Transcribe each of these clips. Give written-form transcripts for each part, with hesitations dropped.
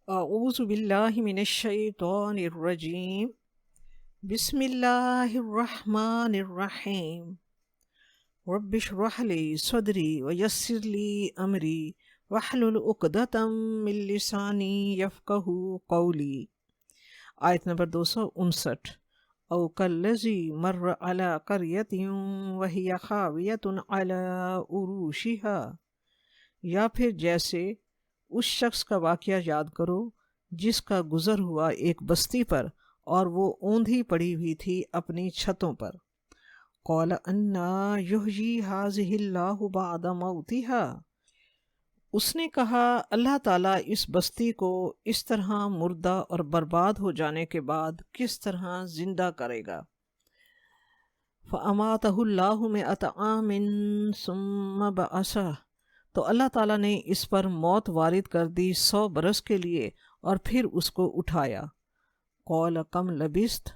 أعوذ بالله من الشيطان الرجيم. بسم الله الرحمن الرحيم. رب اشرح لي صدري ويسر لي أمري واحلل عقدة من لساني يفقهوا قولي. آیت نمبر 259. او کالذی مر علی قریۃ وہی خاویۃ علی عروشها، یا پھر جیسے اس شخص کا واقعہ یاد کرو جس کا گزر ہوا ایک بستی پر اور وہ اوندھی پڑی ہوئی تھی اپنی چھتوں پر۔ قال انا یحیی ھذہ اللہ بعد موتها، اس نے کہا اللہ تعالیٰ اس بستی کو اس طرح مردہ اور برباد ہو جانے کے بعد کس طرح زندہ کرے گا۔ فَأَمَاتَهُ اللَّهُ مِئَةَ عَامٍ ثُمَّ بَعَثَهُ، تو اللہ تعالیٰ نے اس پر موت وارد کر دی 100 برس کے لیے اور پھر اس کو اٹھایا۔ قال کم لبثت،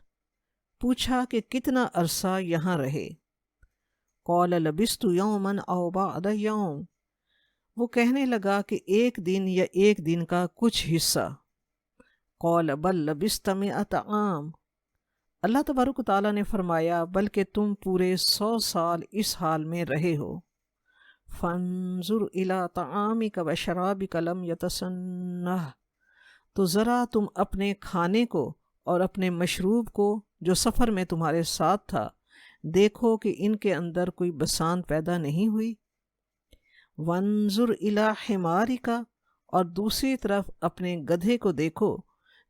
پوچھا کہ کتنا عرصہ یہاں رہے۔ قال لبثت یوما او بعض یوم، وہ کہنے لگا کہ ایک دن یا ایک دن کا کچھ حصہ۔ قال بل لبثت 100 عام، اللہ تبارک و تعالیٰ نے فرمایا بلکہ تم پورے 100 سال اس حال میں رہے ہو۔ فانظر الی طعامک وشرابک لم یتسنہ، تو ذرا تم اپنے کھانے کو اور اپنے مشروب کو جو سفر میں تمہارے ساتھ تھا دیکھو کہ ان کے اندر کوئی بسانت پیدا نہیں ہوئی۔ وانظر الی حمارک، اور دوسری طرف اپنے گدھے کو دیکھو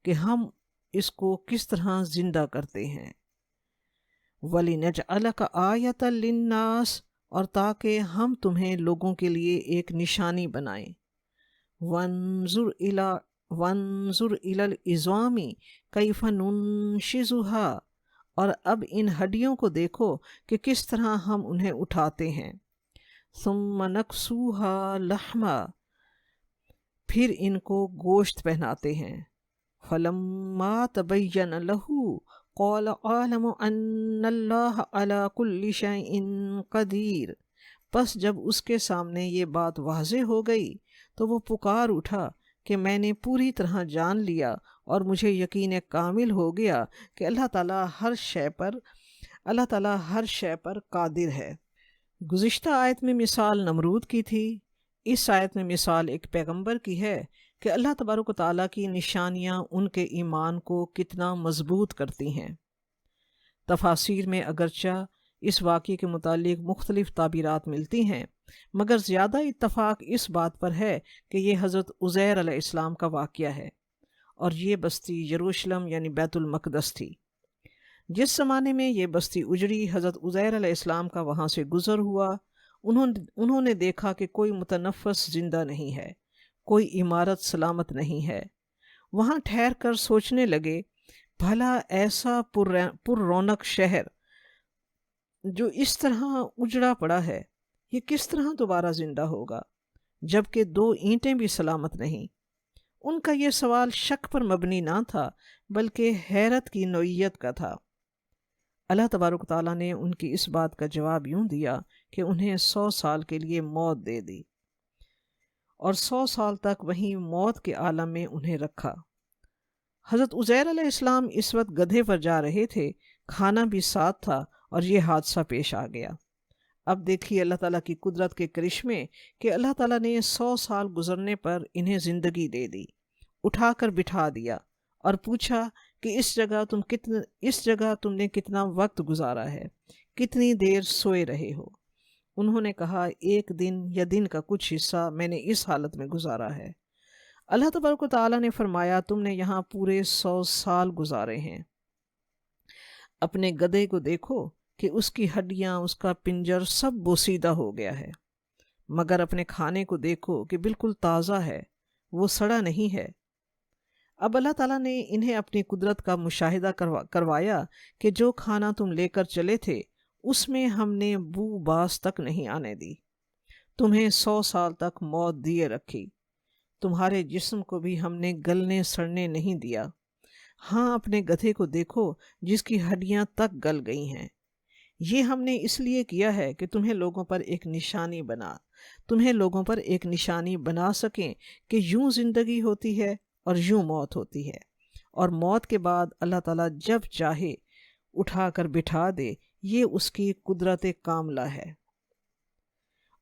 کہ ہم اس کو کس طرح زندہ کرتے ہیں۔ وَلِنَجْعَلَكَ آیَةً لِلنَّاسِ، اور تاکہ ہم تمہیں لوگوں کے لیے ایک نشانی بنائیں۔ وَانظُرْ إِلَى الْعِظَامِ كَيْفَ نُنشِزُهَا، اور اب ان ہڈیوں کو دیکھو کہ کس طرح ہم انہیں اٹھاتے ہیں۔ ثُمَّ نَكْسُوهَا لَحْمًا، پھر ان کو گوشت پہناتے ہیں۔ فَلَمَّا تَبَيَّنَ لَهُ قَالَ أَعْلَمُ أَنَّ اللَّهَ عَلَى كُلِّ شَيْءٍ قَدِيرٌ، پس جب اس کے سامنے یہ بات واضح ہو گئی تو وہ پکار اٹھا کہ میں نے پوری طرح جان لیا اور مجھے یقین کامل ہو گیا کہ اللہ تعالیٰ ہر شے پر قادر ہے۔ گزشتہ آیت میں مثال نمرود کی تھی، اس آیت میں مثال ایک پیغمبر کی ہے کہ اللہ تبارک و تعالیٰ کی نشانیاں ان کے ایمان کو کتنا مضبوط کرتی ہیں۔ تفاسیر میں اگرچہ اس واقعے کے متعلق مختلف تعبیرات ملتی ہیں، مگر زیادہ اتفاق اس بات پر ہے کہ یہ حضرت عزیر علیہ السلام کا واقعہ ہے، اور یہ بستی یروشلم یعنی بیت المقدس تھی۔ جس زمانے میں یہ بستی اجڑی، حضرت عزیر علیہ السلام کا وہاں سے گزر ہوا، انہوں نے دیکھا کہ کوئی متنفس زندہ نہیں ہے، کوئی عمارت سلامت نہیں ہے۔ وہاں ٹھہر کر سوچنے لگے بھلا ایسا پر رونق شہر جو اس طرح اجڑا پڑا ہے یہ کس طرح دوبارہ زندہ ہوگا، جبکہ 2 اینٹیں بھی سلامت نہیں۔ ان کا یہ سوال شک پر مبنی نہ تھا بلکہ حیرت کی نوعیت کا تھا۔ اللہ تبارک تعالیٰ نے ان کی اس بات کا جواب یوں دیا کہ انہیں 100 سال کے لیے موت دے دی، اور 100 سال تک وہیں موت کے عالم میں انہیں رکھا۔ حضرت عزیر علیہ السلام اس وقت گدھے پر جا رہے تھے، کھانا بھی ساتھ تھا، اور یہ حادثہ پیش آ گیا۔ اب دیکھیے اللہ تعالیٰ کی قدرت کے کرشمے کہ اللہ تعالیٰ نے 100 سال گزرنے پر انہیں زندگی دے دی، اٹھا کر بٹھا دیا اور پوچھا کہ اس جگہ تم نے کتنا وقت گزارا ہے، کتنی دیر سوئے رہے ہو۔ انہوں نے کہا ایک دن یا دن کا کچھ حصہ میں نے اس حالت میں گزارا ہے۔ اللہ تبارک و تعالیٰ نے فرمایا تم نے یہاں پورے 100 سال گزارے ہیں۔ اپنے گدھے کو دیکھو کہ اس کی ہڈیاں، اس کا پنجر سب بوسیدہ ہو گیا ہے، مگر اپنے کھانے کو دیکھو کہ بالکل تازہ ہے، وہ سڑا نہیں ہے۔ اب اللہ تعالیٰ نے انہیں اپنی قدرت کا مشاہدہ کروایا کہ جو کھانا تم لے کر چلے تھے اس میں ہم نے بو باس تک نہیں آنے دی، تمہیں 100 سال تک موت دیے رکھی، تمہارے جسم کو بھی ہم نے گلنے سڑنے نہیں دیا۔ ہاں اپنے گدھے کو دیکھو جس کی ہڈیاں تک گل گئی ہیں۔ یہ ہم نے اس لیے کیا ہے کہ تمہیں لوگوں پر ایک نشانی بنا سکیں کہ یوں زندگی ہوتی ہے اور یوں موت ہوتی ہے، اور موت کے بعد اللہ تعالیٰ جب چاہے اٹھا کر بٹھا دے، یہ اس کی قدرت کاملہ ہے۔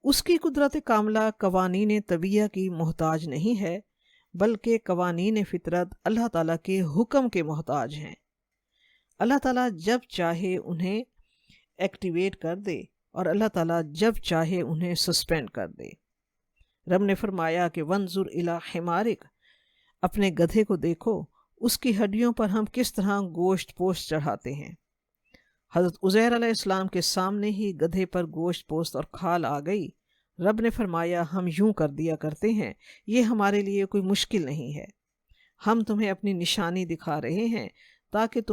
اس کی قدرت کاملہ قوانین طبیعہ کی محتاج نہیں ہے، بلکہ قوانین فطرت اللہ تعالیٰ کے حکم کے محتاج ہیں۔ اللہ تعالیٰ جب چاہے انہیں ایکٹیویٹ کر دے اور اللہ تعالیٰ جب چاہے انہیں سسپینڈ کر دے۔ رب نے فرمایا کہ وانظر الی حمارک، اپنے گدھے کو دیکھو، اس کی ہڈیوں پر ہم کس طرح گوشت پوست چڑھاتے ہیں۔ حضرت عزیر علیہ السلام کے سامنے ہی گدھے پر گوشت پوست اور کھال آ گئی۔ رب نے فرمایا ہم یوں کر دیا کرتے ہیں، یہ ہمارے لیے کوئی مشکل نہیں ہے۔ ہم تمہیں اپنی نشانی دکھا رہے ہیں تاکہ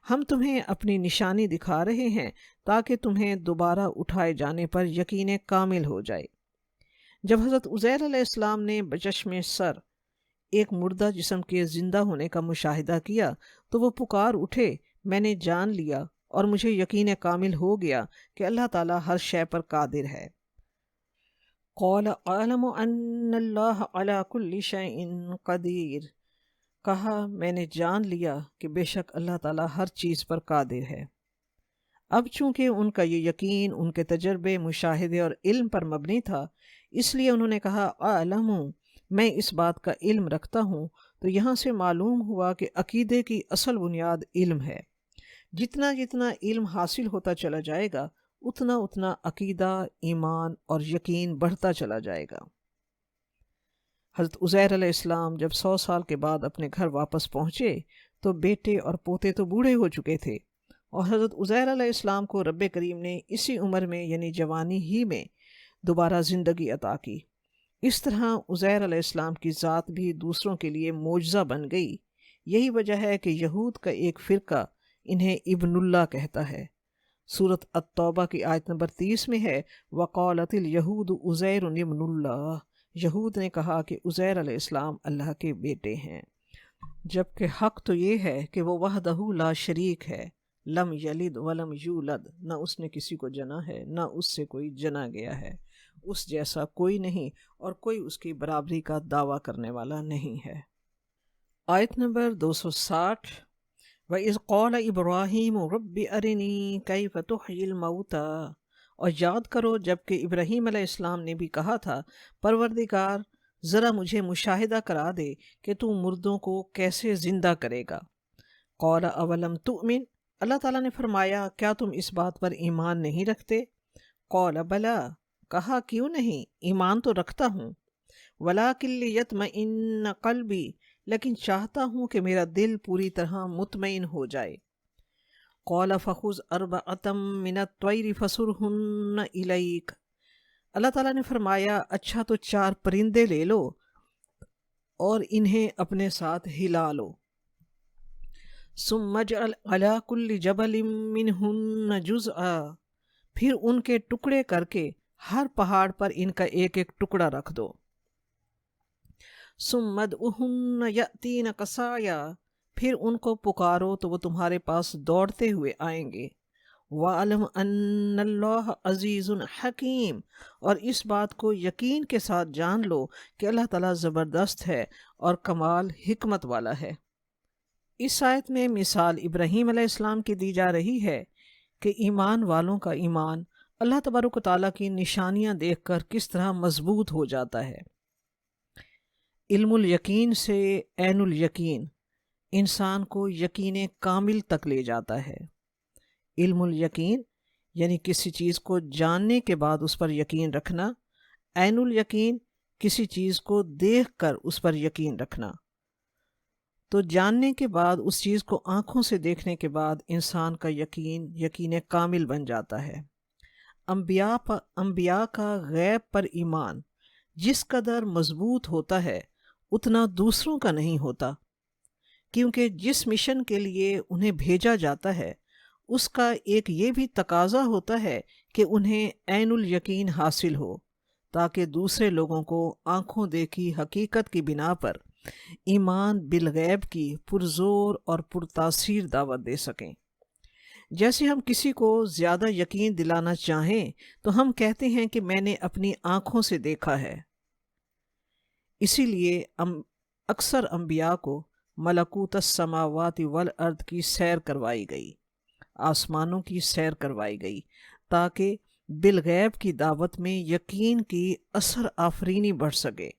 ہم تمہیں اپنی نشانی دکھا رہے ہیں تاکہ تمہیں دوبارہ اٹھائے جانے پر یقین کامل ہو جائے۔ جب حضرت عزیر علیہ السلام نے بچشم سر ایک مردہ جسم کے زندہ ہونے کا مشاہدہ کیا تو وہ پکار اٹھے، میں نے جان لیا اور مجھے یقین کامل ہو گیا کہ اللہ تعالیٰ ہر شے پر قادر ہے۔ قال اعلم ان اللہ علی کل شیء قدیر، کہا میں نے جان لیا کہ بے شک اللہ تعالیٰ ہر چیز پر قادر ہے۔ اب چونکہ ان کا یہ یقین ان کے تجربے، مشاہدے اور علم پر مبنی تھا، اس لیے انہوں نے کہا اعلم، میں اس بات کا علم رکھتا ہوں۔ تو یہاں سے معلوم ہوا کہ عقیدے کی اصل بنیاد علم ہے۔ جتنا جتنا علم حاصل ہوتا چلا جائے گا، اتنا اتنا عقیدہ، ایمان اور یقین بڑھتا چلا جائے گا۔ حضرت عزیر علیہ السلام جب 100 سال کے بعد اپنے گھر واپس پہنچے تو بیٹے اور پوتے تو بوڑھے ہو چکے تھے، اور حضرت عزیر علیہ السلام کو رب کریم نے اسی عمر میں یعنی جوانی ہی میں دوبارہ زندگی عطا کی۔ اس طرح عزیر علیہ السلام کی ذات بھی دوسروں کے لیے معجزہ بن گئی۔ یہی وجہ ہے کہ یہود کا ایک فرقہ انہیں ابن اللہ کہتا ہے۔ سورۃ التوبہ کی آیت نمبر 30 میں ہے وَقَالَتِ الْيَهُودُ عُزَيْرٌ ابن اللہ، یہود نے کہا کہ عزیر علیہ السلام اللہ کے بیٹے ہیں، جبکہ حق تو یہ ہے کہ وہ وحدہ لا شریک ہے، لم یلد ولم یولد، نہ اس نے کسی کو جنا ہے نہ اس سے کوئی جنا گیا ہے، اس جیسا کوئی نہیں اور کوئی اس کی برابری کا دعویٰ کرنے والا نہیں ہے۔ آیت نمبر 260 وَإِذْ قَالَ إِبْرَاهِيمُ رَبِّ أَرِنِي كَيْفَ تُحْيِي الْمَوْتَى، اور یاد کرو جب کہ ابراہیم علیہ السلام نے بھی کہا تھا پروردگار ذرا مجھے مشاہدہ کرا دے کہ تو مردوں کو کیسے زندہ کرے گا۔ قَالَ أَوَلَمْ تُؤْمِنْ، اللہ تعالیٰ نے فرمایا کیا تم اس بات پر ایمان نہیں رکھتے؟ قَالَ بَلَىٰ، کہا کیوں نہیں، ایمان تو رکھتا ہوں۔ وَلَٰكِن لِيَطْمَئِنَّ قَلْبِي، لیکن چاہتا ہوں کہ میرا دل پوری طرح مطمئن ہو جائے۔ قَالَ فَخُذْ أَرْبَعَةً مِّنَ الطَّيْرِ فَصُرْهُنَّ إِلَيْكَ، اللہ تعالیٰ نے فرمایا اچھا تو 4 پرندے لے لو اور انہیں اپنے ساتھ ہلا لو۔ ثُمَّ اجْعَلْ عَلَىٰ كُلِّ جَبَلٍ مِّنْهُنَّ جُزْءًا، پھر ان کے ٹکڑے کر کے ہر پہاڑ پر ان کا ایک ایک ٹکڑا رکھ دو۔ ثُمَّ ادْعُهُنَّ يَأْتِينَكَ سَعْيًا، پھر ان کو پکارو تو وہ تمہارے پاس دوڑتے ہوئے آئیں گے۔ وَاعْلَمْ أَنَّ اللَّهَ عَزِيزٌ حَكِيمٌ، اور اس بات کو یقین کے ساتھ جان لو کہ اللہ تعالیٰ زبردست ہے اور کمال حکمت والا ہے۔ اس آیت میں مثال ابراہیم علیہ السلام کی دی جا رہی ہے کہ ایمان والوں کا ایمان اللہ تبارک و تعالیٰ کی نشانیاں دیکھ کر کس طرح مضبوط ہو جاتا ہے۔ علم الیقین سے عین الیقین انسان کو یقین کامل تک لے جاتا ہے۔ علم الیقین یعنی کسی چیز کو جاننے کے بعد اس پر یقین رکھنا، عین الیقین کسی چیز کو دیکھ کر اس پر یقین رکھنا۔ تو جاننے کے بعد اس چیز کو آنکھوں سے دیکھنے کے بعد انسان کا یقین کامل بن جاتا ہے۔ انبیاء کا غیب پر ایمان جس قدر مضبوط ہوتا ہے اتنا دوسروں کا نہیں ہوتا، کیونکہ جس مشن کے لیے انہیں بھیجا جاتا ہے اس کا ایک یہ بھی تقاضا ہوتا ہے کہ انہیں عین الیقین حاصل ہو، تاکہ دوسرے لوگوں کو آنکھوں دیکھی حقیقت کی بنا پر ایمان بالغیب کی پرزور اور پرتاثیر دعوت دے سکیں۔ جیسے ہم کسی کو زیادہ یقین دلانا چاہیں تو ہم کہتے ہیں کہ میں نے اپنی آنکھوں سے دیکھا ہے۔ اسی لیے اکثر انبیاء کو ملکوت السماوات والارض کی سیر کروائی گئی، آسمانوں کی سیر کروائی گئی، تاکہ بالغیب کی دعوت میں یقین کی اثر آفرینی بڑھ سکے،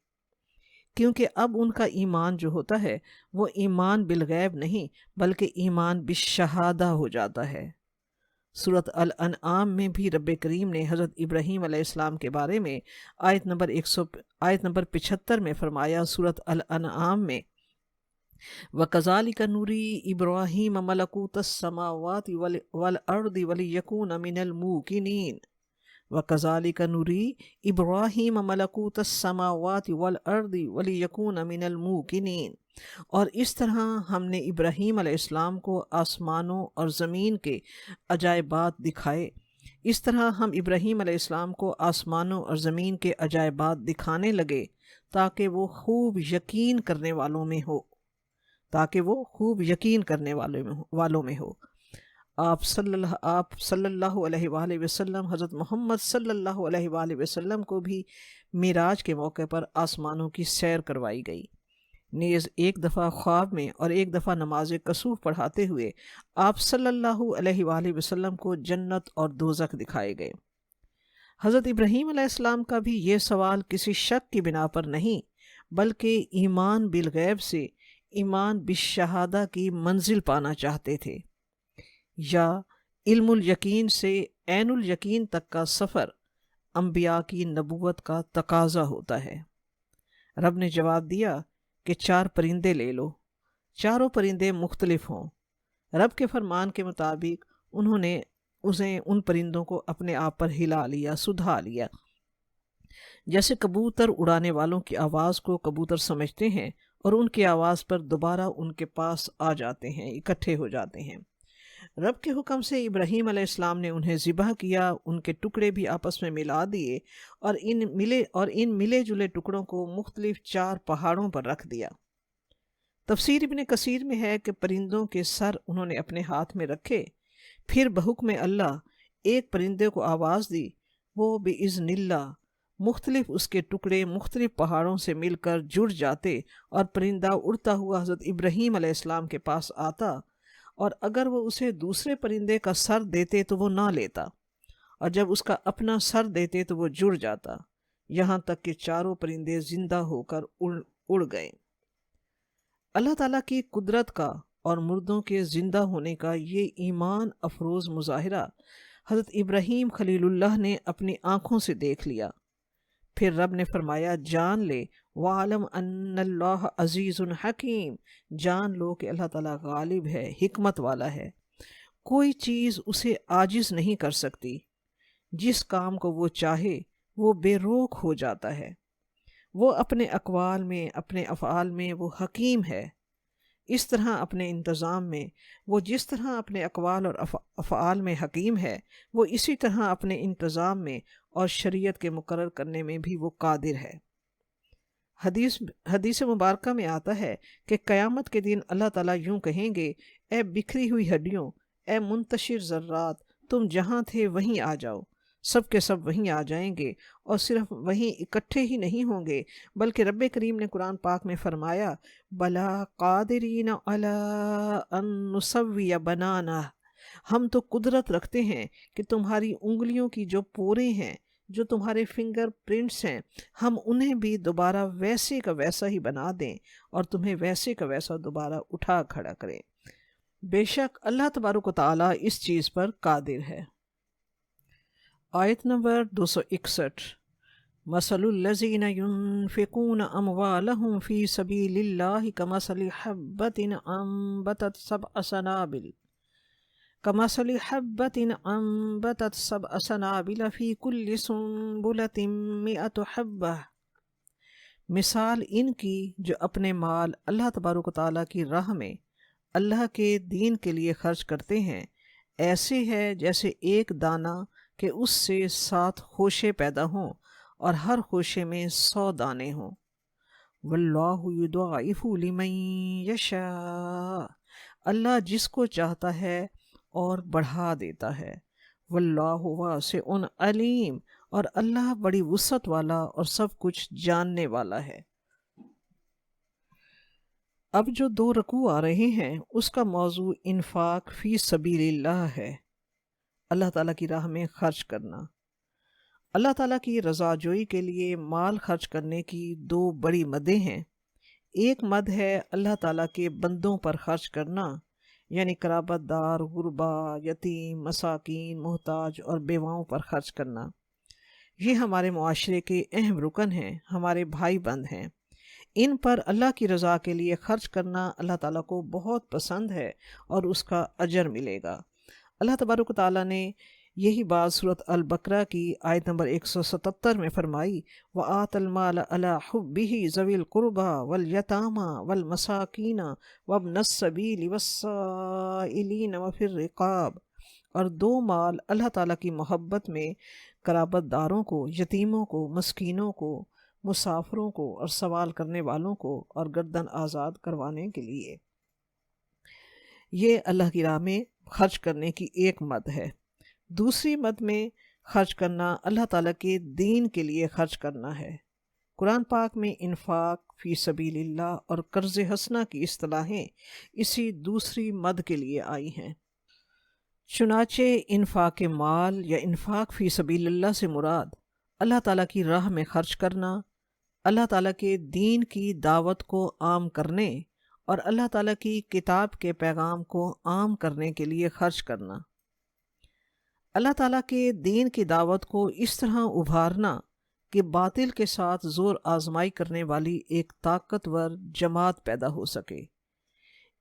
کیونکہ اب ان کا ایمان جو ہوتا ہے وہ ایمان بالغیب نہیں بلکہ ایمان بالشہادہ ہو جاتا ہے۔ سورۃ الانعام میں بھی رب کریم نے حضرت ابراہیم علیہ السلام کے بارے میں آیت نمبر 75 میں فرمایا، سورۃ الانعام میں وَكَذَلِكَ نُرِي إِبْرَاهِيمَ مَلَكُوتَ السَّمَاوَاتِ وَالْأَرْضِ وَلِيَكُونَ مِنَ الْمُوقِنِينَ وَكَذَلِكَ نُرِي إِبْرَاهِيمَ مَلَكُوتَ السَّمَاوَاتِ وَالْأَرْضِ وَلِيَكُونَ مِنَ الْمُوقِنِينَ، اور اس طرح ہم نے ابراہیم علیہ السلام کو آسمانوں اور زمین کے عجائبات دکھائے، اس طرح ہم ابراہیم علیہ السلام کو آسمانوں اور زمین کے عجائبات دکھانے لگے تاکہ وہ خوب یقین کرنے والوں میں ہو، والوں میں ہو۔ آپ صلی اللہ علیہ وآلہ وسلم، حضرت محمد صلی اللہ علیہ وآلہ وسلم کو بھی معراج کے موقع پر آسمانوں کی سیر کروائی گئی، نیز ایک دفعہ خواب میں اور ایک دفعہ نماز کسوف پڑھاتے ہوئے آپ صلی اللہ علیہ وآلہ وسلم کو جنت اور دوزخ دکھائے گئے۔ حضرت ابراہیم علیہ السلام کا بھی یہ سوال کسی شک کی بنا پر نہیں بلکہ ایمان بالغیب سے ایمان بالشہادہ کی منزل پانا چاہتے تھے، یا علم الیقین سے عین الیقین تک کا سفر انبیاء کی نبوت کا تقاضا ہوتا ہے۔ رب نے جواب دیا کہ 4 پرندے لے لو، چاروں پرندے مختلف ہوں۔ رب کے فرمان کے مطابق انہوں نے ان پرندوں کو اپنے آپ پر ہلا لیا، سدھا لیا۔ جیسے کبوتر اڑانے والوں کی آواز کو کبوتر سمجھتے ہیں اور ان کی آواز پر دوبارہ ان کے پاس آ جاتے ہیں، اکٹھے ہو جاتے ہیں۔ رب کے حکم سے ابراہیم علیہ السلام نے انہیں ذبح کیا، ان کے ٹکڑے بھی آپس میں ملا دیے اور ان ملے جلے ٹکڑوں کو مختلف 4 پہاڑوں پر رکھ دیا۔ تفسیر ابن کثیر میں ہے کہ پرندوں کے سر انہوں نے اپنے ہاتھ میں رکھے، پھر بحکم اللہ ایک پرندے کو آواز دی، وہ بِإِذْنِ اللہ مختلف اس کے ٹکڑے مختلف پہاڑوں سے مل کر جڑ جاتے اور پرندہ اڑتا ہوا حضرت ابراہیم علیہ السلام کے پاس آتا، اور اگر وہ اسے دوسرے پرندے کا سر دیتے تو وہ نہ لیتا، اور جب اس کا اپنا سر دیتے تو وہ جڑ جاتا، یہاں تک کہ چاروں پرندے زندہ ہو کر اڑ گئے۔ اللہ تعالیٰ کی قدرت کا اور مردوں کے زندہ ہونے کا یہ ایمان افروز مظاہرہ حضرت ابراہیم خلیل اللہ نے اپنی آنکھوں سے دیکھ لیا۔ پھر رب نے فرمایا، جان لے وَعَلَمْ أَنَّ اللَّهَ عَزِيزٌ حَكِيمٌ، جان لو کہ اللہ تعالیٰ غالب ہے، حکمت والا ہے، کوئی چیز اسے عاجز نہیں کر سکتی، جس کام کو وہ چاہے وہ بے روک ہو جاتا ہے، وہ اپنے اقوال میں اپنے افعال میں وہ حکیم ہے، اس طرح اپنے انتظام میں وہ جس طرح اپنے اقوال اور افعال میں حکیم ہے، وہ اسی طرح اپنے انتظام میں اور شریعت کے مقرر کرنے میں بھی وہ قادر ہے۔ حدیث مبارکہ میں آتا ہے کہ قیامت کے دن اللہ تعالیٰ یوں کہیں گے، اے بکھری ہوئی ہڈیوں، اے منتشر ذرات، تم جہاں تھے وہیں آ جاؤ۔ سب کے سب وہیں آ جائیں گے، اور صرف وہیں اکٹھے ہی نہیں ہوں گے بلکہ رب کریم نے قرآن پاک میں فرمایا، بلا قادرین علی ان نسوی بنانہ، ہم تو قدرت رکھتے ہیں کہ تمہاری انگلیوں کی جو پورے ہیں، جو تمہارے فنگر پرنٹس ہیں، ہم انہیں بھی دوبارہ ویسے کا ویسا ہی بنا دیں اور تمہیں ویسے کا ویسا دوبارہ اٹھا کھڑا کریں۔ بے شک اللہ تبارک و تعالیٰ اس چیز پر قادر ہے۔ آیت نمبر 261، مثل الذین ينفقون اموالهم فی سبیل اللہ کمثل حبۃ انبتت سبع سنابل فی کل سنبلۃ مئۃ حبۃ، مثال ان کی جو اپنے مال اللہ تبارک و تعالیٰ کی راہ میں اللہ کے دین کے لیے خرچ کرتے ہیں، ایسے ہے جیسے ایک دانہ کہ اس سے 7 خوشے پیدا ہوں اور ہر خوشے میں 100 دانے ہوں۔ واللہ یضاعف لمن یشاء، اللہ جس کو چاہتا ہے اور بڑھا دیتا ہے۔ واللہ واسع علیم، اور اللہ بڑی وسعت والا اور سب کچھ جاننے والا ہے۔ اب جو 2 رکوع آ رہے ہیں اس کا موضوع انفاق فی سبیل اللہ ہے، اللہ تعالیٰ کی راہ میں خرچ کرنا۔ اللہ تعالیٰ کی رضا جوئی کے لیے مال خرچ کرنے کی 2 بڑی مدیں ہیں۔ ایک مد ہے اللہ تعالیٰ کے بندوں پر خرچ کرنا، یعنی قرابت دار، غربا، یتیم، مساکین، محتاج اور بیواؤں پر خرچ کرنا۔ یہ ہمارے معاشرے کے اہم رکن ہیں، ہمارے بھائی بند ہیں۔ ان پر اللہ کی رضا کے لیے خرچ کرنا اللہ تعالیٰ کو بہت پسند ہے اور اس کا اجر ملے گا۔ اللہ تبارک و تعالیٰ نے یہی بات سورۃ البقرہ کی آیت نمبر 177 میں فرمائی، وَآتَ الْمَالَ عَلَىٰ حُبِّهِ ذَوِي الْقُرْبَىٰ وَالْيَتَامَىٰ وَالْمَسَاكِينَ وَابْنَ السَّبِيلِ وَالسَّائِلِينَ وَفِي الرِّقَابِ، اور 2 مال اللہ تعالیٰ کی محبت میں قرابت داروں کو، یتیموں کو، مسکینوں کو، مسافروں کو اور سوال کرنے والوں کو اور گردن آزاد کروانے کے لیے۔ یہ اللہ کی راہ میں خرچ کرنے کی ایک مد ہے۔ دوسری مد میں خرچ کرنا اللہ تعالیٰ کے دین کے لیے خرچ کرنا ہے۔ قرآن پاک میں انفاق فی سبیل اللہ اور قرض حسنہ کی اصطلاحیں اسی دوسری مد کے لیے آئی ہیں۔ چنانچہ انفاق مال یا انفاق فی سبیل اللہ سے مراد اللہ تعالیٰ کی راہ میں خرچ کرنا، اللہ تعالیٰ کے دین کی دعوت کو عام کرنے اور اللہ تعالیٰ کی کتاب کے پیغام کو عام کرنے کے لیے خرچ کرنا۔ اللہ تعالیٰ کے دین کی دعوت کو اس طرح ابھارنا کہ باطل کے ساتھ زور آزمائی کرنے والی ایک طاقتور جماعت پیدا ہو سکے،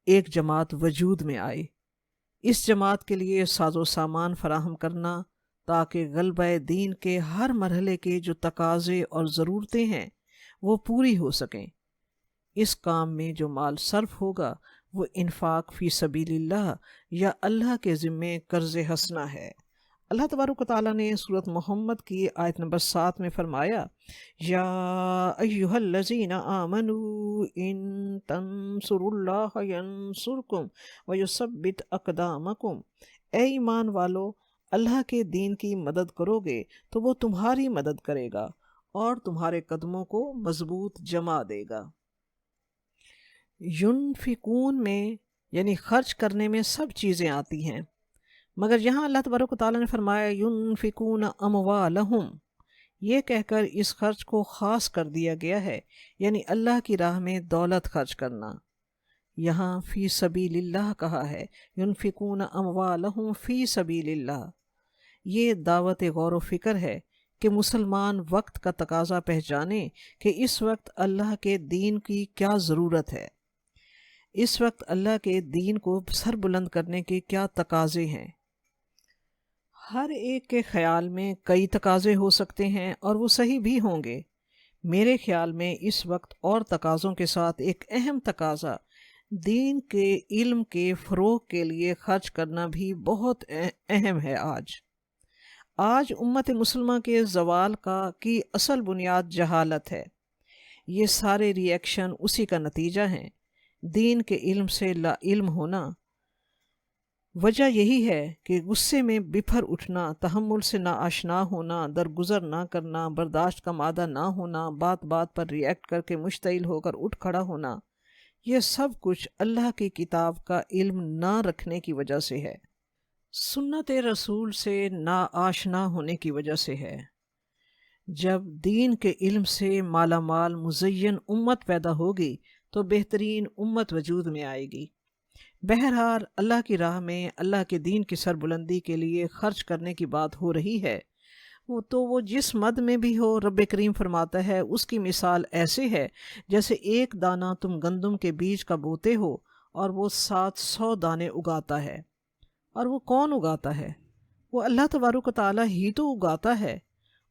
ایک جماعت وجود میں آئے۔ اس جماعت کے لیے ساز و سامان فراہم کرنا تاکہ غلبہ دین کے ہر مرحلے کے جو تقاضے اور ضرورتیں ہیں وہ پوری ہو سکیں۔ اس کام میں جو مال صرف ہوگا وہ انفاق فی سبیل اللہ یا اللہ کے ذمے قرض حسنہ ہے۔ اللہ تبارک و تعالیٰ نے سورۃ محمد کی آیت نمبر 7 میں فرمایا، یا ایہا الذین آمنوا ان تنصروا اللہ ینصرکم ویثبت اقدامکم، اے ایمان والو، اللہ کے دین کی مدد کرو گے تو وہ تمہاری مدد کرے گا اور تمہارے قدموں کو مضبوط جما دے گا۔ ینفقون میں یعنی خرچ کرنے میں سب چیزیں آتی ہیں، مگر یہاں اللہ تبارک و تعالیٰ نے فرمایا ینفقون اموالہم، یہ کہہ کر اس خرچ کو خاص کر دیا گیا ہے، یعنی اللہ کی راہ میں دولت خرچ کرنا۔ یہاں فی سبیل اللہ کہا ہے، ینفقون اموالہم فی سبیل اللہ۔ یہ دعوت غور و فکر ہے کہ مسلمان وقت کا تقاضا پہچانے کہ اس وقت اللہ کے دین کی کیا ضرورت ہے، اس وقت اللہ کے دین کو سر بلند کرنے کے کیا تقاضے ہیں۔ ہر ایک کے خیال میں کئی تقاضے ہو سکتے ہیں اور وہ صحیح بھی ہوں گے۔ میرے خیال میں اس وقت اور تقاضوں کے ساتھ ایک اہم تقاضا دین کے علم کے فروغ کے لیے خرچ کرنا بھی بہت اہم ہے۔ آج امت مسلمہ کے زوال کی اصل بنیاد جہالت ہے۔ یہ سارے ری ایکشن اسی کا نتیجہ ہیں، دین کے علم سے لا علم ہونا۔ وجہ یہی ہے کہ غصے میں بپھر اٹھنا، تحمل سے ناآشنا ہونا، درگزر نہ کرنا، برداشت کا مادہ نہ ہونا، بات بات پر ری ایکٹ کر کے مشتعل ہو کر اٹھ کھڑا ہونا، یہ سب کچھ اللہ کی کتاب کا علم نہ رکھنے کی وجہ سے ہے، سنت رسول سے ناآشنا ہونے کی وجہ سے ہے۔ جب دین کے علم سے مالا مال مزین امت پیدا ہوگی تو بہترین امت وجود میں آئے گی۔ بہرحال اللہ کی راہ میں اللہ کے دین کی سربلندی کے لیے خرچ کرنے کی بات ہو رہی ہے، وہ جس مد میں بھی ہو، رب کریم فرماتا ہے اس کی مثال ایسے ہے جیسے ایک دانہ تم گندم کے بیج کا بوتے ہو اور وہ 700 دانے اگاتا ہے۔ اور وہ کون اگاتا ہے؟ وہ اللہ تبارک و تعالیٰ ہی تو اگاتا ہے۔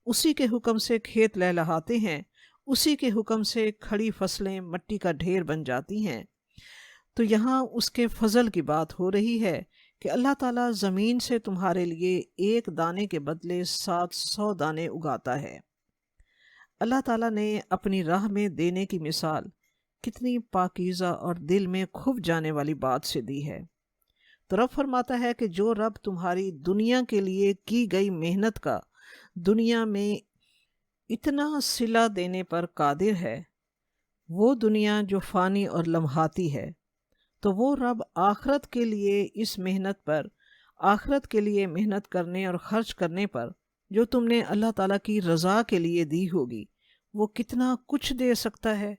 اسی کے حکم سے کھیت لہلہاتے ہیں، اسی کے حکم سے کھڑی فصلیں مٹی کا ڈھیر بن جاتی ہیں۔ تو یہاں اس کے فضل کی بات ہو رہی ہے کہ اللہ تعالیٰ زمین سے تمہارے لیے ایک دانے کے بدلے 700 دانے اگاتا ہے۔ اللہ تعالیٰ نے اپنی راہ میں دینے کی مثال کتنی پاکیزہ اور دل میں کھپ جانے والی بات سے دی ہے۔ تو رب فرماتا ہے کہ جو رب تمہاری دنیا کے لیے کی گئی محنت کا دنیا میں اتنا صلہ دینے پر قادر ہے، وہ دنیا جو فانی اور لمحاتی ہے، تو وہ رب آخرت کے لیے آخرت کے لیے محنت کرنے اور خرچ کرنے پر جو تم نے اللہ تعالیٰ کی رضا کے لیے دی ہوگی، وہ کتنا کچھ دے سکتا ہے،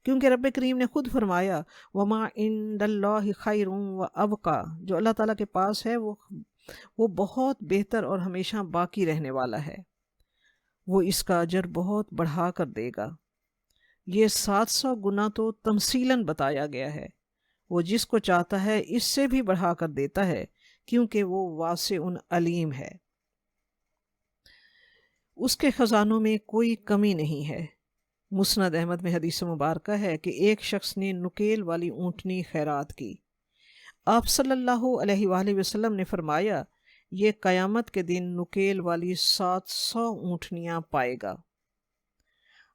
کیونکہ رب کریم نے خود فرمایا وَمَا عِندَ اللَّهِ خَيْرٌ وَأَبْقَىٰ، جو اللہ تعالیٰ کے پاس ہے وہ بہت بہتر اور ہمیشہ باقی رہنے والا ہے، وہ اس کا اجر بہت بڑھا کر دے گا۔ یہ 700 گنا تو تمثیلاً بتایا گیا ہے، وہ جس کو چاہتا ہے اس سے بھی بڑھا کر دیتا ہے، کیونکہ وہ واسع علیم ہے، اس کے خزانوں میں کوئی کمی نہیں ہے۔ مسند احمد میں حدیث مبارکہ ہے کہ ایک شخص نے نکیل والی اونٹنی خیرات کی۔ آپ صلی اللہ علیہ وآلہ وسلم نے فرمایا، یہ قیامت کے دن نکیل والی 700 اونٹنیاں پائے گا۔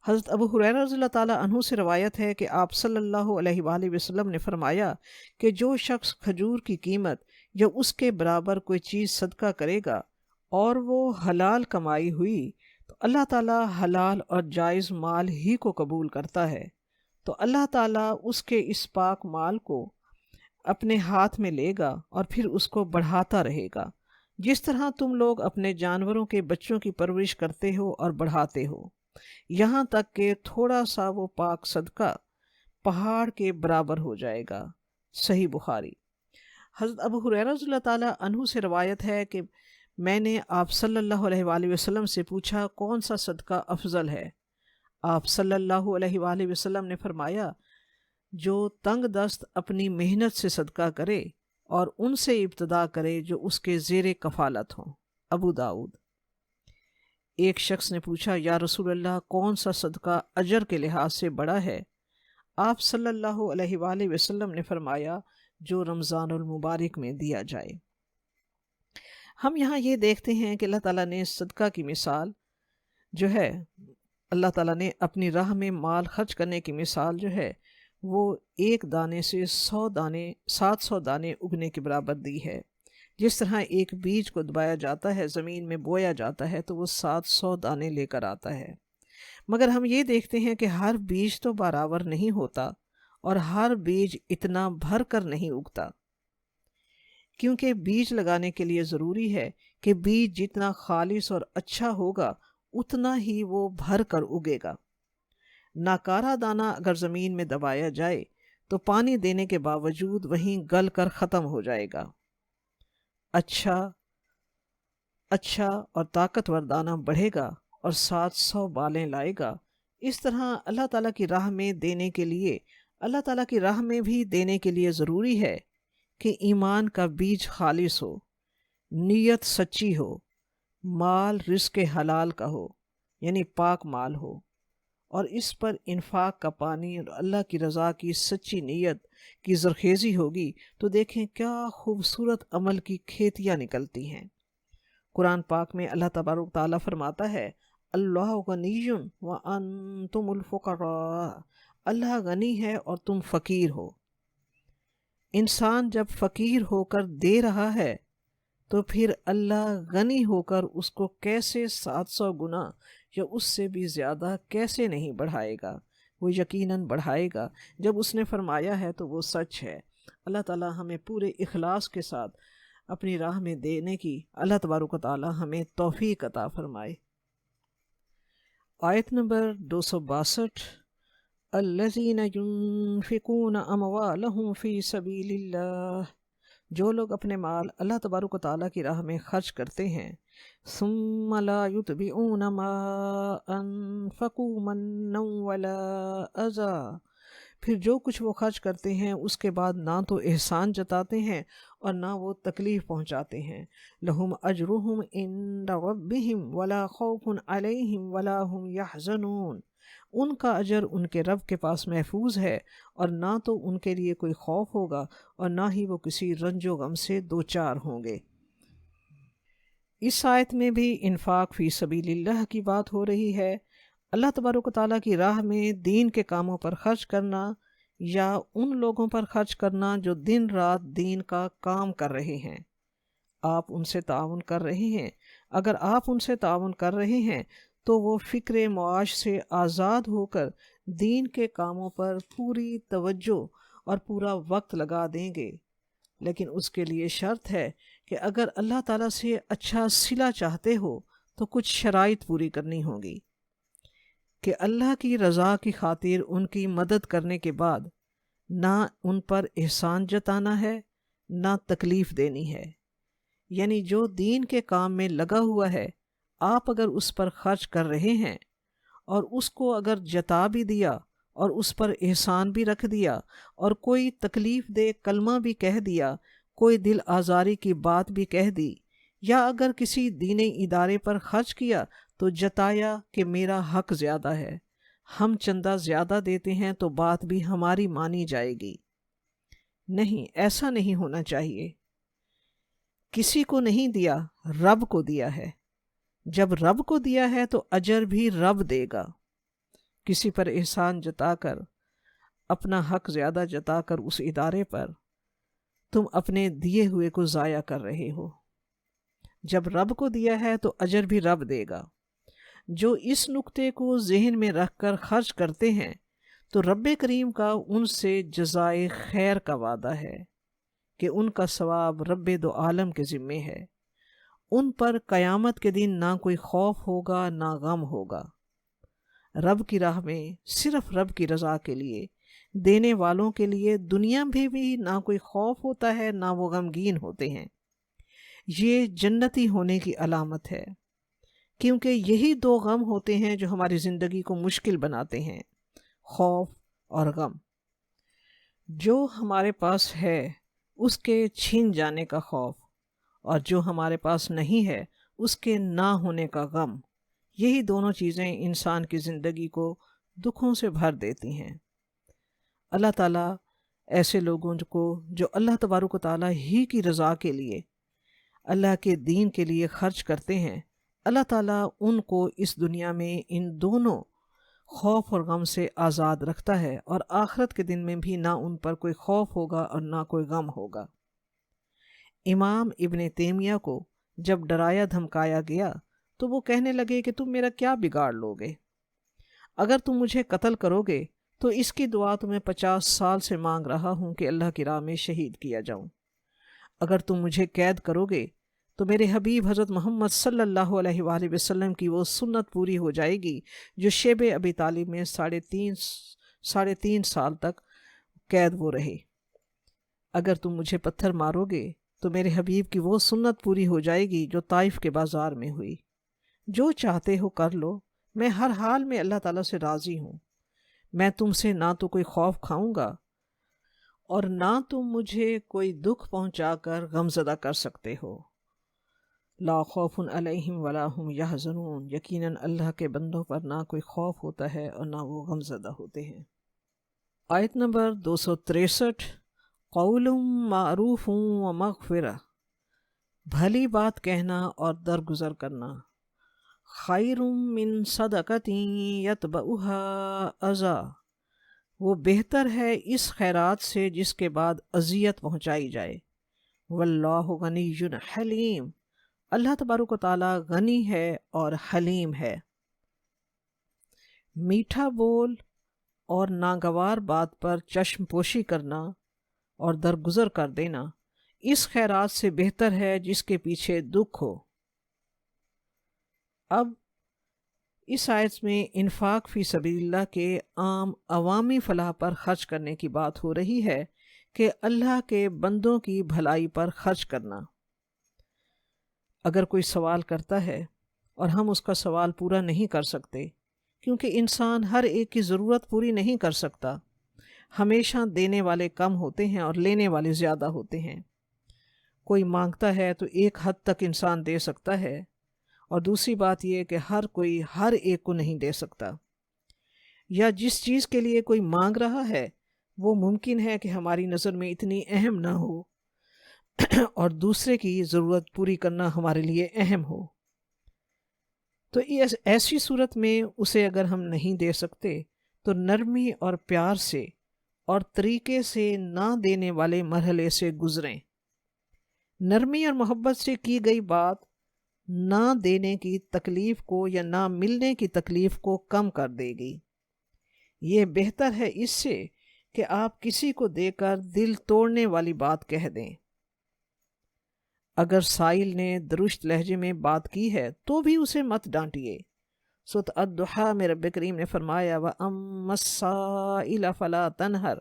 حضرت ابو ہریرہ رضی اللہ تعالیٰ عنہ سے روایت ہے کہ آپ صلی اللہ علیہ وآلہ وسلم نے فرمایا کہ جو شخص کھجور کی قیمت یا اس کے برابر کوئی چیز صدقہ کرے گا اور وہ حلال کمائی ہوئی، تو اللہ تعالیٰ حلال اور جائز مال ہی کو قبول کرتا ہے، تو اللہ تعالیٰ اس کے اس پاک مال کو اپنے ہاتھ میں لے گا اور پھر اس کو بڑھاتا رہے گا، جس طرح تم لوگ اپنے جانوروں کے بچوں کی پرورش کرتے ہو اور بڑھاتے ہو، یہاں تک کہ تھوڑا سا وہ پاک صدقہ پہاڑ کے برابر ہو جائے گا۔ صحیح بخاری۔ حضرت ابو ہریرہ رضی اللہ تعالیٰ عنہ سے روایت ہے کہ میں نے آپ صلی اللہ علیہ وآلہ وسلم سے پوچھا کون سا صدقہ افضل ہے؟ آپ صلی اللہ علیہ وآلہ وسلم نے فرمایا، جو تنگ دست اپنی محنت سے صدقہ کرے اور ان سے ابتدا کرے جو اس کے زیر کفالت ہوں۔ ابو داؤد۔ ایک شخص نے پوچھا، یا رسول اللہ، کون سا صدقہ اجر کے لحاظ سے بڑا ہے؟ آپ صلی اللہ علیہ وآلہ وسلم نے فرمایا، جو رمضان المبارک میں دیا جائے۔ ہم یہاں یہ دیکھتے ہیں کہ اللہ تعالیٰ نے صدقہ کی مثال جو ہے، اللہ تعالیٰ نے اپنی راہ میں مال خرچ کرنے کی مثال جو ہے وہ ایک دانے سے 700 دانے اگنے کے برابر دی ہے۔ جس طرح ایک بیج کو دبایا جاتا ہے، زمین میں بویا جاتا ہے، تو وہ 700 دانے لے کر آتا ہے۔ مگر ہم یہ دیکھتے ہیں کہ ہر بیج تو برابر نہیں ہوتا اور ہر بیج اتنا بھر کر نہیں اگتا، کیونکہ بیج لگانے کے لیے ضروری ہے کہ بیج جتنا خالص اور اچھا ہوگا اتنا ہی وہ بھر کر اگے گا۔ ناکارہ دانہ اگر زمین میں دبایا جائے تو پانی دینے کے باوجود وہیں گل کر ختم ہو جائے گا۔ اچھا اور طاقتور دانہ بڑھے گا اور 700 بالیں لائے گا۔ اس طرح اللہ تعالیٰ کی راہ میں بھی دینے کے لیے ضروری ہے کہ ایمان کا بیج خالص ہو، نیت سچی ہو، مال رزق حلال کا ہو، یعنی پاک مال ہو، اور اس پر انفاق کا پانی اور اللہ کی رضا کی سچی نیت کی زرخیزی ہوگی تو دیکھیں کیا خوبصورت عمل کی کھیتیاں نکلتی ہیں۔ قرآن پاک میں اللہ تبارک تعالیٰ فرماتا ہے، اللہ غنی وانتم الفقراء، اللہ غنی ہے اور تم فقیر ہو۔ انسان جب فقیر ہو کر دے رہا ہے تو پھر اللہ غنی ہو کر اس کو کیسے 700 گنا یا اس سے بھی زیادہ کیسے نہیں بڑھائے گا؟ وہ یقیناً بڑھائے گا۔ جب اس نے فرمایا ہے تو وہ سچ ہے۔ اللہ تعالیٰ ہمیں پورے اخلاص کے ساتھ اپنی راہ میں دینے کی اللہ تبارک و تعالیٰ ہمیں توفیق عطا فرمائے۔ آیت نمبر 262، الذین ينفقون اموالهم فی سبیل اللہ، جو لوگ اپنے مال اللہ تبارک و تعالیٰ کی راہ میں خرچ کرتے ہیں، ثم لا یتبعون ما انفقوا منا ولا اذى، پھر جو کچھ وہ خرچ کرتے ہیں اس کے بعد نہ تو احسان جتاتے ہیں اور نہ وہ تکلیف پہنچاتے ہیں، لہم اجرہم عند ربہم ولا خوف علیہم ولا ہم یحزنون، ان کا اجر ان کے رب کے پاس محفوظ ہے اور نہ تو ان کے لیے کوئی خوف ہوگا اور نہ ہی وہ کسی رنج و غم سے دوچار ہوں گے۔ اس آیت میں بھی انفاق فی سبیل اللہ کی بات ہو رہی ہے۔ اللہ تبارک و تعالیٰ کی راہ میں دین کے کاموں پر خرچ کرنا یا ان لوگوں پر خرچ کرنا جو دن رات دین کا کام کر رہے ہیں، آپ ان سے تعاون کر رہے ہیں۔ اگر آپ ان سے تعاون کر رہے ہیں تو وہ فکر معاش سے آزاد ہو کر دین کے کاموں پر پوری توجہ اور پورا وقت لگا دیں گے، لیکن اس کے لیے شرط ہے کہ اگر اللہ تعالیٰ سے اچھا صلہ چاہتے ہو تو کچھ شرائط پوری کرنی ہوگی کہ اللہ کی رضا کی خاطر ان کی مدد کرنے کے بعد نہ ان پر احسان جتانا ہے نہ تکلیف دینی ہے۔ یعنی جو دین کے کام میں لگا ہوا ہے، آپ اگر اس پر خرچ کر رہے ہیں اور اس کو اگر جتا بھی دیا اور اس پر احسان بھی رکھ دیا اور کوئی تکلیف دہ کلمہ بھی کہہ دیا، کوئی دل آزاری کی بات بھی کہہ دی، یا اگر کسی دینی ادارے پر خرچ کیا تو جتایا کہ میرا حق زیادہ ہے، ہم چندہ زیادہ دیتے ہیں تو بات بھی ہماری مانی جائے گی۔ نہیں، ایسا نہیں ہونا چاہیے۔ کسی کو نہیں دیا، رب کو دیا ہے۔ جب رب کو دیا ہے تو اجر بھی رب دے گا۔ کسی پر احسان جتا کر، اپنا حق زیادہ جتا کر اس ادارے پر تم اپنے دیے ہوئے کو ضائع کر رہے ہو۔ جب رب کو دیا ہے تو اجر بھی رب دے گا۔ جو اس نقطے کو ذہن میں رکھ کر خرچ کرتے ہیں تو رب کریم کا ان سے جزائے خیر کا وعدہ ہے کہ ان کا ثواب رب دو عالم کے ذمے ہے۔ ان پر قیامت کے دن نہ کوئی خوف ہوگا نہ غم ہوگا۔ رب کی راہ میں صرف رب کی رضا کے لیے دینے والوں کے لیے دنیا میں بھی نہ کوئی خوف ہوتا ہے نہ وہ غمگین ہوتے ہیں۔ یہ جنتی ہونے کی علامت ہے، کیونکہ یہی دو غم ہوتے ہیں جو ہماری زندگی کو مشکل بناتے ہیں، خوف اور غم۔ جو ہمارے پاس ہے اس کے چھین جانے کا خوف، اور جو ہمارے پاس نہیں ہے اس کے نہ ہونے کا غم، یہی دونوں چیزیں انسان کی زندگی کو دکھوں سے بھر دیتی ہیں۔ اللہ تعالیٰ ایسے لوگوں کو جو اللہ تبارک و تعالیٰ ہی کی رضا کے لیے، اللہ کے دین کے لیے خرچ کرتے ہیں، اللہ تعالیٰ ان کو اس دنیا میں ان دونوں خوف اور غم سے آزاد رکھتا ہے، اور آخرت کے دن میں بھی نہ ان پر کوئی خوف ہوگا اور نہ کوئی غم ہوگا۔ امام ابن تیمیہ کو جب ڈرایا دھمکایا گیا تو وہ کہنے لگے کہ تم میرا کیا بگاڑ لوگے؟ اگر تم مجھے قتل کرو گے تو اس کی دعا تمہیں 50 سال سے مانگ رہا ہوں کہ اللہ کی راہ میں شہید کیا جاؤں۔ اگر تم مجھے قید کرو گے تو میرے حبیب حضرت محمد صلی اللہ علیہ وآلہ وسلم کی وہ سنت پوری ہو جائے گی جو شیب ابی طالب میں 3.5 سال تک قید وہ رہے۔ اگر تم مجھے پتھر مارو گے تو میرے حبیب کی وہ سنت پوری ہو جائے گی جو طائف کے بازار میں ہوئی۔ جو چاہتے ہو کر لو، میں ہر حال میں اللہ تعالیٰ سے راضی ہوں۔ میں تم سے نہ تو کوئی خوف کھاؤں گا اور نہ تم مجھے کوئی دکھ پہنچا کر غمزدہ کر سکتے ہو۔ لا خوف علیہم ولا ہم یحزنون، یقیناً اللہ کے بندوں پر نہ کوئی خوف ہوتا ہے اور نہ وہ غمزدہ ہوتے ہیں۔ آیت نمبر 263، قول معروف و مغفرہ، بھلی بات کہنا اور درگزر کرنا، خیر من صدقۃ یتبعها اذی، وہ بہتر ہے اس خیرات سے جس کے بعد اذیت پہنچائی جائے۔ واللہ غنی حلیم، اللہ تبارک و تعالیٰ غنی ہے اور حلیم ہے۔ میٹھا بول اور ناگوار بات پر چشم پوشی کرنا اور درگزر کر دینا اس خیرات سے بہتر ہے جس کے پیچھے دکھ ہو۔ اب اس آیت میں انفاق فی سبیل اللہ کے عام عوامی فلاح پر خرچ کرنے کی بات ہو رہی ہے کہ اللہ کے بندوں کی بھلائی پر خرچ کرنا۔ اگر کوئی سوال کرتا ہے اور ہم اس کا سوال پورا نہیں کر سکتے، کیونکہ انسان ہر ایک کی ضرورت پوری نہیں کر سکتا، ہمیشہ دینے والے کم ہوتے ہیں اور لینے والے زیادہ ہوتے ہیں۔ کوئی مانگتا ہے تو ایک حد تک انسان دے سکتا ہے، اور دوسری بات یہ کہ ہر کوئی ہر ایک کو نہیں دے سکتا، یا جس چیز کے لیے کوئی مانگ رہا ہے وہ ممکن ہے کہ ہماری نظر میں اتنی اہم نہ ہو اور دوسرے کی ضرورت پوری کرنا ہمارے لیے اہم ہو۔ تو ایسی صورت میں اسے اگر ہم نہیں دے سکتے تو نرمی اور پیار سے اور طریقے سے نہ دینے والے مرحلے سے گزریں۔ نرمی اور محبت سے کی گئی بات نہ دینے کی تکلیف کو یا نہ ملنے کی تکلیف کو کم کر دے گی۔ یہ بہتر ہے اس سے کہ آپ کسی کو دے کر دل توڑنے والی بات کہہ دیں۔ اگر سائل نے درست لہجے میں بات کی ہے تو بھی اسے مت ڈانٹیے۔ سورۃ الضحیٰ میں رب کریم نے فرمایا وَأَمَّا السَّائِلَ فَلَا تَنْهَرْ،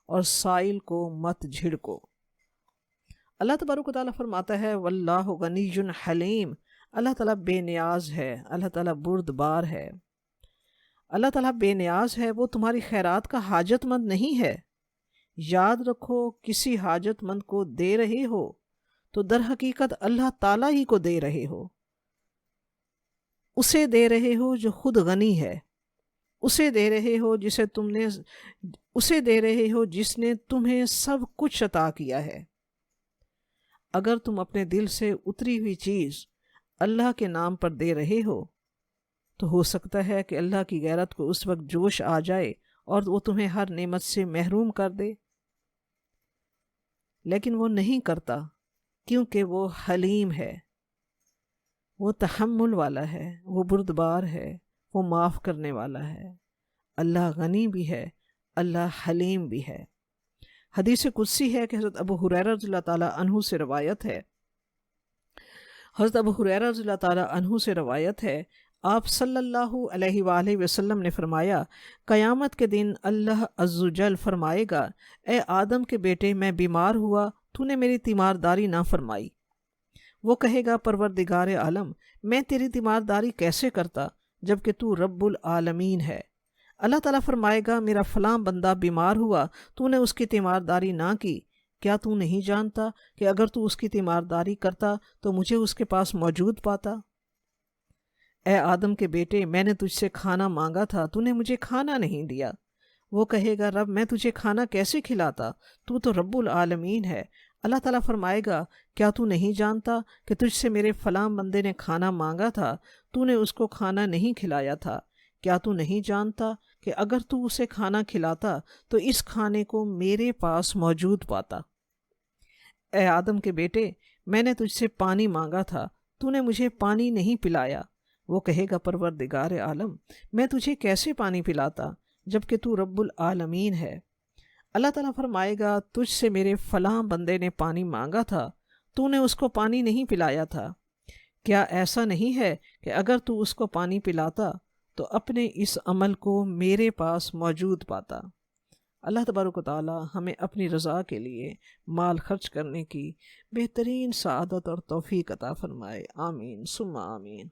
اور سائل کو مت جھڑکو۔ اللہ تبارک و تعالیٰ فرماتا ہے واللہ غنی حلیم، اللہ تعالیٰ بے نیاز ہے، اللہ تعالیٰ بردبار ہے، اللہ تعالیٰ بے نیاز ہے، وہ تمہاری خیرات کا حاجت مند نہیں ہے۔ یاد رکھو کسی حاجت مند کو دے رہے ہو تو در حقیقت اللہ تعالیٰ ہی کو دے رہے ہو، اسے دے رہے ہو جو خود غنی ہے، اسے دے رہے ہو اسے دے رہے ہو جس نے تمہیں سب کچھ عطا کیا ہے۔ اگر تم اپنے دل سے اتری ہوئی چیز اللہ کے نام پر دے رہے ہو تو ہو سکتا ہے کہ اللہ کی غیرت کو اس وقت جوش آ جائے اور وہ تمہیں ہر نعمت سے محروم کر دے، لیکن وہ نہیں کرتا کیونکہ وہ حلیم ہے، وہ تحمل والا ہے، وہ بردبار ہے، وہ معاف کرنے والا ہے۔ اللہ غنی بھی ہے، اللہ حلیم بھی ہے۔ حدیث قدسی ہے کہ حضرت ابو ہریرہ رضی اللہ تعالیٰ عنہ سے روایت ہے، حضرت ابو ہریرہ رضی اللہ تعالیٰ عنہ سے روایت ہے، آپ صلی اللہ علیہ وآلہ وسلم نے فرمایا قیامت کے دن اللہ عز و جل فرمائے گا اے آدم کے بیٹے میں بیمار ہوا، تو نے میری تیمارداری نہ فرمائی۔ وہ کہے گا پروردگار عالم میں تیری تیمارداری کیسے کرتا جبکہ تو رب العالمین ہے۔ اللہ تعالیٰ فرمائے گا میرا فلاں بندہ بیمار ہوا، تو نے اس کی تیمارداری نہ کی، کیا تو نہیں جانتا کہ اگر تو اس کی تیمارداری کرتا تو مجھے اس کے پاس موجود پاتا؟ اے آدم کے بیٹے میں نے تجھ سے کھانا مانگا تھا، تو نے مجھے کھانا نہیں دیا۔ وہ کہے گا رب میں تجھے کھانا کیسے کھلاتا، تو رب العالمین ہے۔ اللہ تعالیٰ فرمائے گا کیا تو نہیں جانتا کہ تجھ سے میرے فلاں بندے نے کھانا مانگا تھا، تو نے اس کو کھانا نہیں کھلایا تھا؟ کیا تو نہیں جانتا کہ اگر تو اسے کھانا کھلاتا تو اس کھانے کو میرے پاس موجود پاتا؟ اے آدم کے بیٹے میں نے تجھ سے پانی مانگا تھا، تو نے مجھے پانی نہیں پلایا۔ وہ کہے گا پروردگار عالم میں تجھے کیسے پانی پلاتا جبکہ تو رب العالمین ہے۔ اللہ تعالیٰ فرمائے گا تجھ سے میرے فلاں بندے نے پانی مانگا تھا، تو نے اس کو پانی نہیں پلایا تھا۔ کیا ایسا نہیں ہے کہ اگر تو اس کو پانی پلاتا تو اپنے اس عمل کو میرے پاس موجود پاتا؟ اللہ تبارک و تعالیٰ ہمیں اپنی رضا کے لیے مال خرچ کرنے کی بہترین سعادت اور توفیق عطا فرمائے۔ آمین ثم آمین۔